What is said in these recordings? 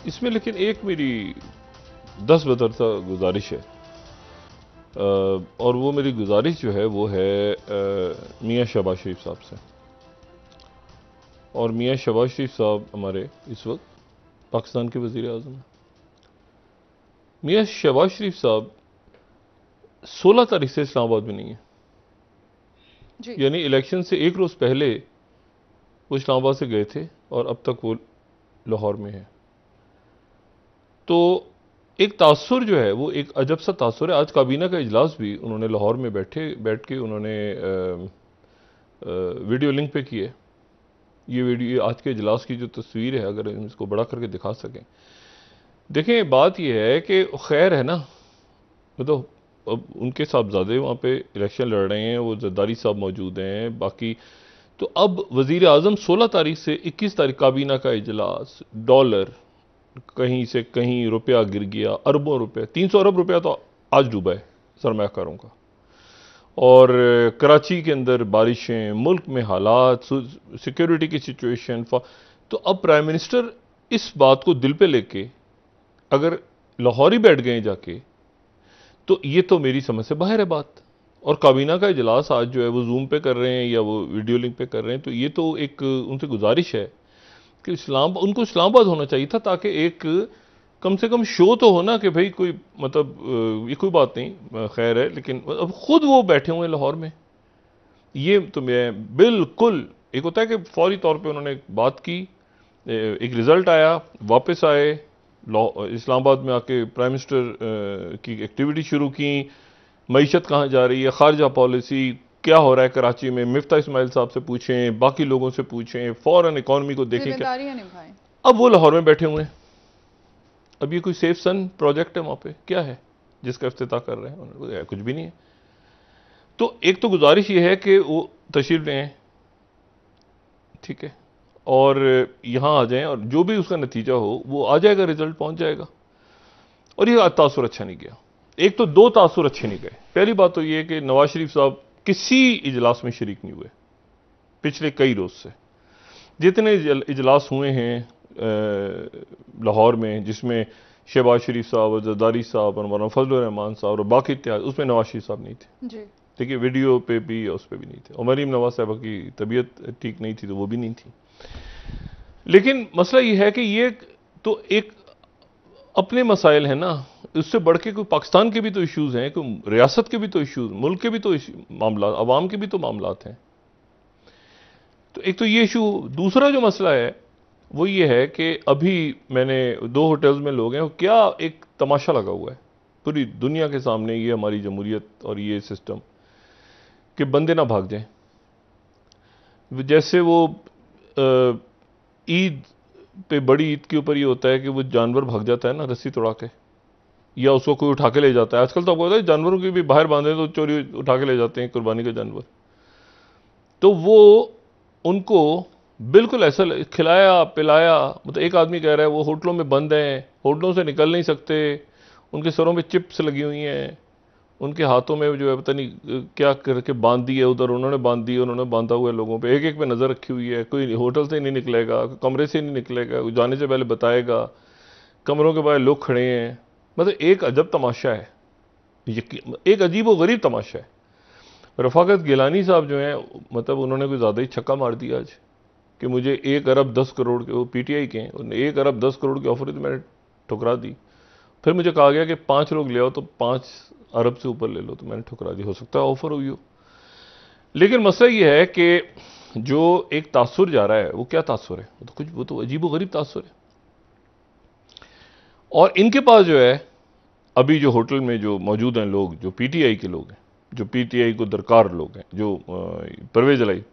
इसमें लेकिन एक मेरी 10 बदरता गुजारिश है, और वो मेरी गुजारिश जो है वो है मियाँ शहबाज शरीफ साहब से। और मियाँ शहबाज शरीफ साहब हमारे इस वक्त पाकिस्तान के वज़ीर आज़म हैं। मियाँ शहबाज शरीफ साहब 16 तारीख से इस्लामाबाद में नहीं है, यानी इलेक्शन से एक रोज़ पहले वो इस्लामाबाद से गए थे और अब तक वो लाहौर में है। तो एक तासुर जो है वो एक अजब सा तासुर है। आज काबीना का इजलास भी उन्होंने लाहौर में बैठ के उन्होंने वीडियो लिंक पे किए। ये वीडियो आज के इजलास की जो तस्वीर है, अगर हम इसको बड़ा करके दिखा सकें, देखें बात यह है कि खैर है ना, मतलब अब उनके साहबजादे वहाँ पे इलेक्शन लड़ रहे हैं, वो जरदारी साहब मौजूद हैं, बाकी तो अब वज़ीर आज़म 16 तारीख से 21 तारीख काबीना का इजलास, डॉलर कहीं से कहीं रुपया गिर गया, अरबों रुपया, 300 अरब रुपया तो आज डूबा है सरमायाकारों का। और कराची के अंदर बारिशें, मुल्क में हालात, सिक्योरिटी की सिचुएशन, तो अब प्राइम मिनिस्टर इस बात को दिल पे लेके अगर लाहौर ही बैठ गए जाके, तो ये तो मेरी समझ से बाहर है बात। और काबीना का इजलास आज जो है वो जूम पे कर रहे हैं या वो वीडियो लिंक पे कर रहे हैं, तो ये तो एक उनसे गुजारिश है कि उनको इस्लामाबाद होना चाहिए था, ताकि एक कम से कम शो तो हो ना कि भाई कोई मतलब ये कोई बात नहीं, खैर है, लेकिन अब खुद वो बैठे हुए हैं लाहौर में। ये तो मैं बिल्कुल, एक होता है कि फौरी तौर पे उन्होंने बात की, एक रिजल्ट आया, वापस आए इस्लामाबाद में आके प्राइम मिनिस्टर की एक्टिविटी शुरू की, मईशत कहाँ जा रही है, खारजा पॉलिसी क्या हो रहा है कराची में, मिफ्ता इस्माइल साहब से पूछें, बाकी लोगों से पूछें, फौरन इकॉनमी को देखें क्या। अब वो लाहौर में बैठे हुए हैं। अब ये कोई सेफ सन प्रोजेक्ट है वहां पे, क्या है जिसका इफ्तिताह कर रहे हैं, कुछ भी नहीं है। तो एक तो गुजारिश ये है कि वो तशरीफ लें, ठीक है, और यहां आ जाएं, और जो भी उसका नतीजा हो वो आ जाएगा, रिजल्ट पहुंच जाएगा। और ये तासुर अच्छा नहीं गया। एक तो दो तासुर अच्छे नहीं गए। पहली बात तो ये कि नवाज शरीफ साहब किसी इजलास में शरीक नहीं हुए पिछले कई रोज से। जितने इजलास हुए हैं लाहौर में, जिसमें शहबाज शरीफ साहब, जरदारी साहब और मौलाना फजल रहमान साहब और बाकी इत्याद, उसमें नवाज शरीफ साहब नहीं थे। ठीक है, वीडियो पे भी उस पर भी नहीं थे। और मरीम नवाज साहब की तबीयत ठीक नहीं थी तो वो भी नहीं थी। लेकिन मसला ये है कि ये तो एक अपने मसाइल है ना, उससे बढ़ के कोई पाकिस्तान के भी तो इश्यूज हैं, कोई रियासत के भी तो इश्यूज, मुल्क के भी तो मामला, अवाम के भी तो मामलात हैं। तो एक तो ये इशू। दूसरा जो मसला है वो ये है कि अभी मैंने 2 होटल्स में लोग हैं, क्या एक तमाशा लगा हुआ है पूरी दुनिया के सामने, ये हमारी जमहूरियत और ये सिस्टम, कि बंदे ना भाग जाएं। जैसे वो ईद पे, बड़ी ईद के ऊपर ये होता है कि वो जानवर भाग जाता है ना रस्सी तोड़ा के, या उसको कोई उठा के ले जाता है। आजकल तो आपको पता है जानवरों की भी बाहर बांधे तो चोरी उठा के ले जाते हैं, कुर्बानी का जानवर। तो वो उनको बिल्कुल ऐसा खिलाया पिलाया, मतलब एक आदमी कह रहा है वो होटलों में बंद हैं, होटलों से निकल नहीं सकते, उनके सरों में चिप्स लगी हुई हैं, उनके हाथों में जो है पता नहीं क्या करके बांध दी है, उधर उन्होंने बांध दी, उन्होंने बांधा हुआ है लोगों पे, एक एक पे नजर रखी हुई है। कोई होटल से नहीं निकलेगा, कमरे से नहीं निकलेगा, जाने से पहले बताएगा, कमरों के बाहर लोग खड़े हैं। मतलब एक अजब तमाशा है, एक अजीब व गरीब तमाशा है। रफाकत गिलानी साहब जो हैं, मतलब उन्होंने कोई ज़्यादा ही छक्का मार दिया आज कि मुझे 1 अरब 10 करोड़ के, वो पीटीआई के हैं, उन्होंने 1 अरब 10 करोड़ की ऑफर तो मैंने ठुकरा दी। फिर मुझे कहा गया कि 5 लोग ले आओ तो 5 अरब से ऊपर ले लो, तो मैंने ठुकरा दी। हो सकता है ऑफर हुई हो, लेकिन मसला ये है कि जो एक तासुर जा रहा है वो क्या तासुर है, वो तो अजीब व गरीब तासुर है। और इनके पास जो है अभी जो होटल में जो मौजूद हैं लोग, जो पीटीआई के लोग हैं, जो पीटीआई को दरकार लोग हैं, जो परवेज लाई,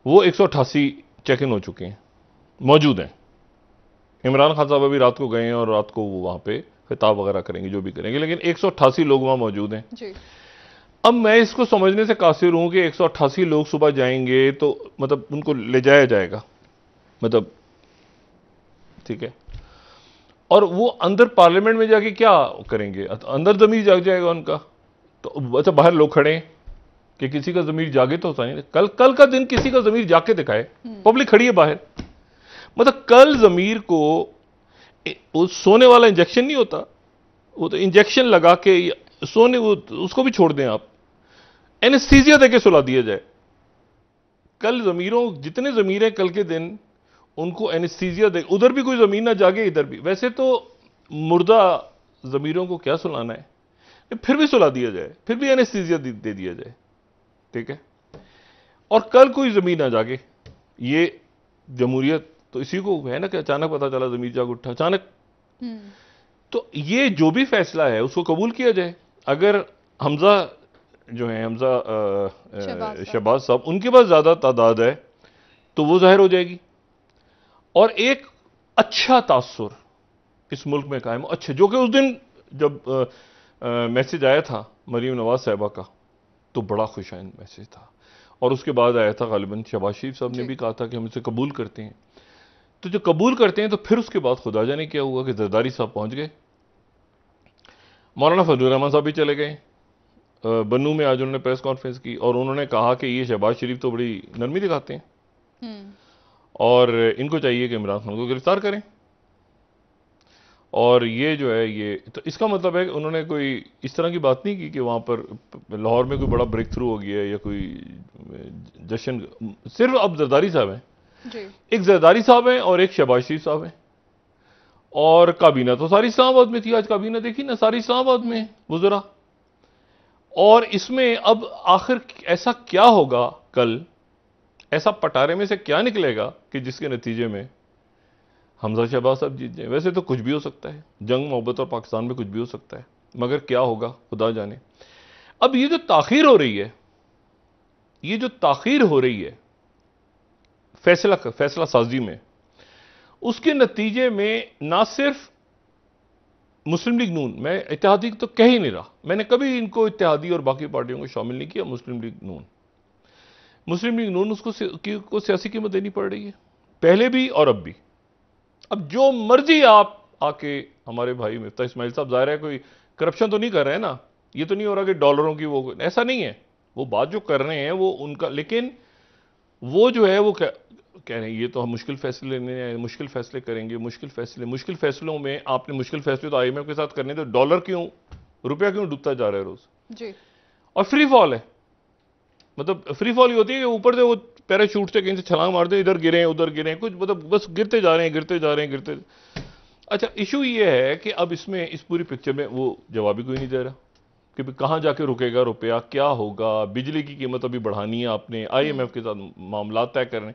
वो 188 चेक इन हो चुके हैं, मौजूद हैं। इमरान खान साहब अभी रात को गए हैं और रात को वो वहां पे खिताब वगैरह करेंगे, जो भी करेंगे, लेकिन 188 लोग वहां मौजूद हैं जी। अब मैं इसको समझने से कासिर हूं कि 188 लोग सुबह जाएंगे तो मतलब उनको ले जाया जाएगा, मतलब ठीक है, और वो अंदर पार्लियामेंट में जाके क्या करेंगे, अंदर जमीर जाग जाएगा उनका। तो अच्छा बाहर लोग खड़े हैं कि किसी का जमीर जागे तो होता नहीं। कल का दिन किसी का जमीर जाके दिखाए, पब्लिक खड़ी है बाहर। मतलब कल जमीर को वो सोने वाला इंजेक्शन नहीं होता, वो तो इंजेक्शन लगा के सोने, वो उसको भी छोड़ दें आप, एनेस्थीसिया देके सुला दिया जाए। कल जमीरों, जितने जमीर हैं कल के दिन, उनको एनेस्थीसिया दे, उधर भी कोई जमीन ना जागे, इधर भी। वैसे तो मुर्दा जमीरों को क्या सुलाना है, फिर भी सुला दिया जाए, फिर भी एनेस्थीसिया दे दिया जाए, ठीक है। और कल कोई जमीन ना जागे। ये जमहूरियत तो इसी को है ना कि अचानक पता चला जमीर जाग उठा अचानक। तो ये जो भी फैसला है उसको कबूल किया जाए। अगर हमजा जो है, हमजा शहबाज साहब, उनके पास ज्यादा तादाद है तो वो जाहिर हो जाएगी, और एक अच्छा तासुर इस मुल्क में कायम, अच्छे, जो कि उस दिन जब मैसेज आया था मरीम नवाज साहिबा का, तो बड़ा खुशाइन मैसेज था। और उसके बाद आया था गालिबन शहबाज शरीफ साहब ने भी कहा था कि हम इसे कबूल करते हैं। तो जो कबूल करते हैं, तो फिर उसके बाद खुदा जाने क्या हुआ कि जरदारी साहब पहुंच गए, मौलाना फजलुर रहमान साहब भी चले गए। बन्नू में आज उन्होंने प्रेस कॉन्फ्रेंस की और उन्होंने कहा कि ये शहबाज शरीफ तो बड़ी नरमी दिखाते हैं और इनको चाहिए कि इमरान खान को गिरफ्तार करें। और ये जो है, ये तो इसका मतलब है कि उन्होंने कोई इस तरह की बात नहीं की कि वहां पर लाहौर में कोई बड़ा ब्रेक थ्रू हो गया है या कोई जश्न। सिर्फ अब जरदारी साहब हैं, एक जरदारी साहब हैं और एक शहबाज शरीफ साहब हैं। और काबीना तो सारी इस्लामाबाद में थी, आज काबीना देखी ना, सारी इस्लामाबाद में गुजरा। और इसमें अब आखिर ऐसा क्या होगा, कल ऐसा पटारे में से क्या निकलेगा कि जिसके नतीजे में हमजा शहबाज साहब जीत जाए। वैसे तो कुछ भी हो सकता है, जंग मोहब्बत और पाकिस्तान में कुछ भी हो सकता है, मगर क्या होगा खुदा जाने। अब ये जो ताखीर हो रही है, ये जो ताखीर हो रही है फैसला साजी में, उसके नतीजे में ना सिर्फ मुस्लिम लीग नून, मैं इत्तेहादी तो कह ही नहीं रहा, मैंने कभी इनको इत्तेहादी और बाकी पार्टियों को शामिल नहीं किया। मुस्लिम लीग नून उसको सियासी कीमत देनी पड़ रही है, पहले भी और अब भी। अब जो मर्जी आप आके, हमारे भाई मिफ्ता इस्माइल साहब, जाहिर है कोई करप्शन तो नहीं कर रहे हैं ना, ये तो नहीं हो रहा कि डॉलरों की वो, ऐसा नहीं है। वो बात जो कर रहे हैं वो उनका, लेकिन वो जो है वो कह रहे हैं ये तो हम मुश्किल फैसले लेने हैं, मुश्किल फैसले करेंगे, मुश्किल फैसलों में आपने मुश्किल फैसले तो आईएमएफ के साथ करने, तो डॉलर क्यों, रुपया क्यों डूबता जा रहा है रोज जी। और फ्री फॉल है, मतलब फ्री फॉल ही होती है कि ऊपर से वो पैराशूट से कहीं से छलांग मार दे, इधर गिरे उधर गिरे, कुछ मतलब बस गिरते जा रहे हैं। अच्छा, इशू ये है कि अब इसमें इस पूरी पिक्चर में वो जवाब ही कोई नहीं दे रहा कि कहां जाके रुकेगा रुपया, क्या होगा। बिजली की कीमत अभी बढ़ानी है आपने, आईएमएफ के साथ मामला तय करने,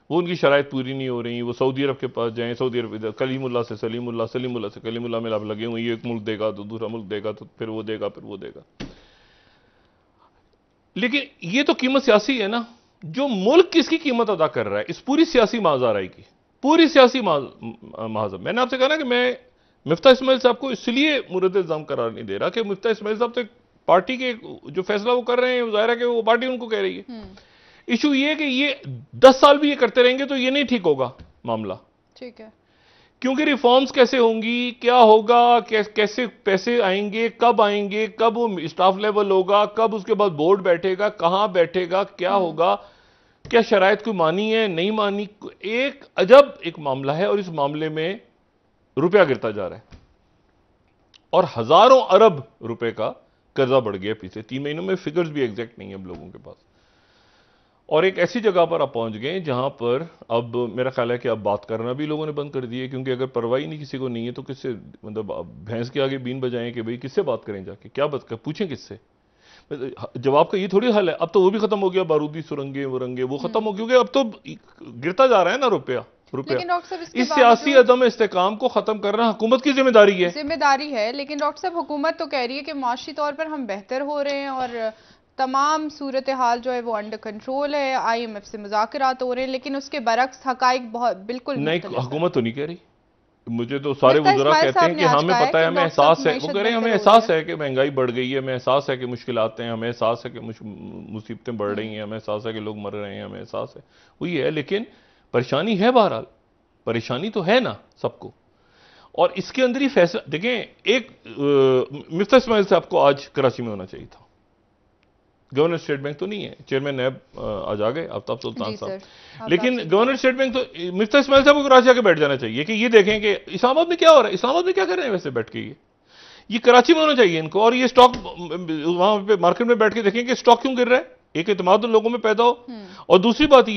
वो उनकी शराइत पूरी नहीं हो रही। वो सऊदी अरब के पास जाएं, सऊदी अरब कलीमुल्ला से कलीमुल्ला में लगे हुए, ये एक मुल्क देगा तो दूसरा मुल्क देगा, तो फिर वो देगा। लेकिन ये तो कीमत सियासी है ना, जो मुल्क किसकी कीमत अदा कर रहा है इस पूरी सियासी माहज़ाराई की, पूरी सियासी माहज़र। मैंने आपसे कहा ना कि मैं मिफ्ता इस्माइल साहब को इसलिए मुरद इल्जाम करार नहीं दे रहा कि मिफ्ता इस्माइल साहब तो पार्टी के जो फैसला वो कर रहे हैं, जाहिर है कि वो पार्टी उनको कह रही है। इशू ये कि ये 10 साल भी ये करते रहेंगे तो ये नहीं ठीक होगा मामला, ठीक है। क्योंकि रिफॉर्म्स कैसे होंगी, क्या होगा, कैसे पैसे आएंगे, कब वो स्टाफ लेवल होगा, कब उसके बाद बोर्ड बैठेगा, कहां बैठेगा, क्या होगा, क्या शराइत कोई मानी है नहीं मानी, एक अजब एक मामला है। और इस मामले में रुपया गिरता जा रहा है और हजारों अरब रुपए का कर्जा बढ़ गया पिछले 3 महीनों में। फिगर्स भी एग्जैक्ट नहीं है अब लोगों के पास। और एक ऐसी जगह पर आप पहुंच गए जहां पर अब मेरा ख्याल है कि अब बात करना भी लोगों ने बंद कर दी है, क्योंकि अगर परवाही नहीं किसी को नहीं है तो किससे, मतलब भैंस के आगे बीन बजाएं कि भाई किससे बात करें, जाके क्या बात कर, पूछें किससे। जवाब का ये थोड़ी हल है। अब तो वो भी खत्म हो गया, बारूदी सुरंगे वरंगे वो खत्म हो, क्योंकि अब तो गिरता जा रहा है ना रुपया। इस सियासी अदम इस्तेकाम को खत्म करना हुकूमत की जिम्मेदारी है। लेकिन डॉक्टर साहब, हुकूमत तो कह रही है कि माशी तौर पर हम बेहतर हो रहे हैं और तमाम सूरत हाल जो है वो अंडर कंट्रोल है, आईएमएफ से मुज़ाकरात हो रहे हैं, लेकिन उसके बरक्स हकाइक बहुत बिल्कुल नहीं। हुकूमत तो नहीं कह रही, मुझे तो सारे वज़रा कहते हैं कि हमें पता है, हमें एहसास है, वो कह रहे हैं हमें एहसास है कि महंगाई बढ़ गई है, हमें एहसास है कि मुश्किलात हैं, हमें एहसास है कि मुसीबतें बढ़ रही हैं, हमें एहसास है कि लोग मर रहे हैं, हमें एहसास है, वही है। लेकिन परेशानी है, बहरहाल परेशानी तो है ना सबको। और इसके अंदर ही फैसला देखें, एक मिफ्ता इस्माइल साहब को आज कराची में होना चाहिए था, गवर्नर स्टेट बैंक तो नहीं है, चेयरमैन नैब आज आ गए आफ्ताब सुल्तान जी साहब। सर। लेकिन गवर्नर स्टेट बैंक तो मिफ्ता इस्माइल साहब को कराची आके बैठ जाना चाहिए कि ये देखें कि इस्लामाबाद में क्या हो रहा है, इस्लामाबाद में क्या कर रहे हैं वैसे बैठ के, ये कराची में होना चाहिए इनको। और ये स्टॉक वहां पे मार्केट में बैठ के देखें कि स्टॉक क्यों गिर रहा है, एक एतमाद लोगों में पैदा हो। और दूसरी बात ये